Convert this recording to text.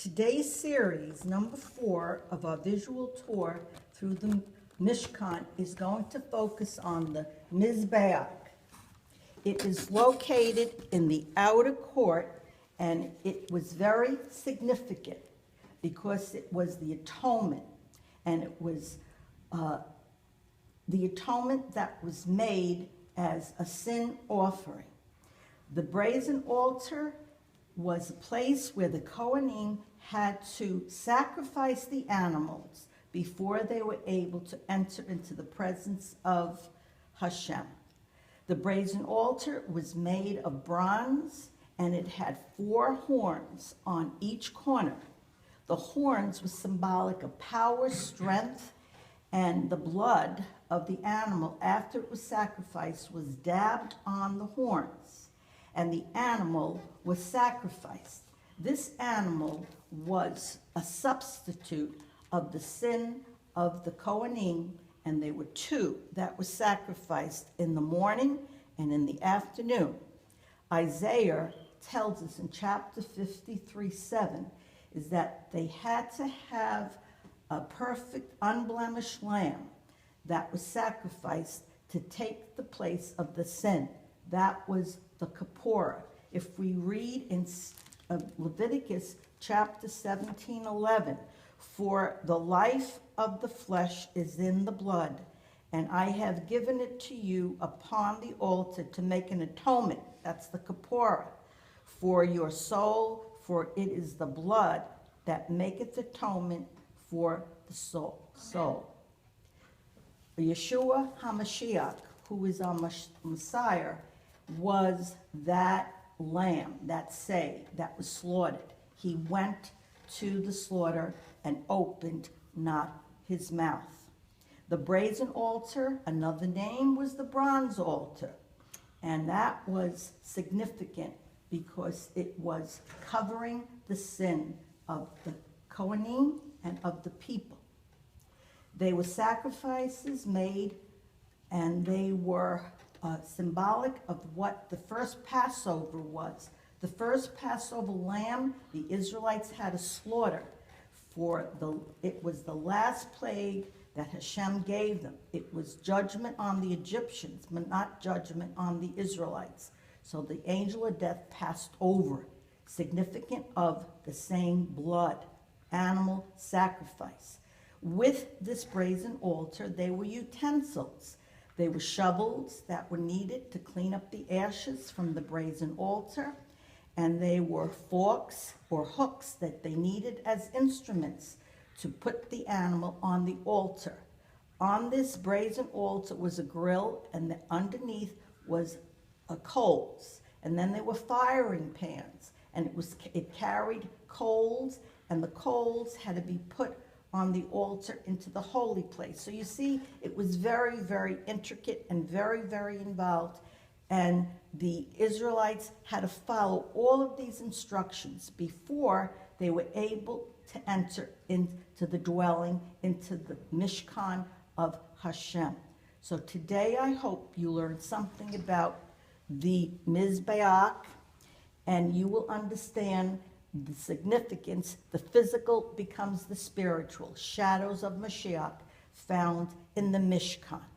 Today's series, number 4 of our visual tour through the Mishkan, is going to focus on the Mizbeach. It is located in the outer court, and it was very significant because it was the atonement, and it was the atonement that was made as a sin offering. The brazen altar was a place where the Kohanim had to sacrifice the animals before they were able to enter into the presence of Hashem. The brazen altar was made of bronze, and it had 4 horns on each corner. The horns were symbolic of power, strength, and the blood of the animal after it was sacrificed was dabbed on the horns, and the animal was sacrificed. This animal was a substitute of the sin of the Kohanim, and there were 2 that were sacrificed in the morning and in the afternoon. Isaiah tells us in chapter 53:7 is that they had to have a perfect, unblemished lamb that was sacrificed to take the place of the sin. That was the Kapora. If we read in Leviticus chapter 17:11, for the life of the flesh is in the blood, and I have given it to you upon the altar to make an atonement. That's the Kapora. For your soul, for it is the blood that maketh atonement for the soul. Yeshua HaMashiach, who is our Messiah, was that lamb, that say, that was slaughtered. He went to the slaughter and opened not his mouth. The brazen altar, another name, was the bronze altar. And that was significant because it was covering the sin of the Kohanim and of the people. They were sacrifices made, and they were symbolic of what the first Passover was. The first Passover lamb the Israelites had to slaughter it was the last plague that Hashem gave them. It was judgment on the Egyptians, but not judgment on the Israelites. So the angel of death passed over, significant of the same blood, animal sacrifice. With this brazen altar, there were utensils. They were shovels that were needed to clean up the ashes from the brazen altar, and they were forks or hooks that they needed as instruments to put the animal on the altar. On this brazen altar was a grill, and underneath was coals, and then there were firing pans, and it carried coals, and the coals had to be put on the altar into the holy place. So you see, it was very, very intricate and very, very involved. And the Israelites had to follow all of these instructions before they were able to enter into the dwelling, into the Mishkan of Hashem. So today I hope you learned something about the Mizbeach, and you will understand the significance. The physical becomes the spiritual. Shadows of Moshiach found in the Mishkan.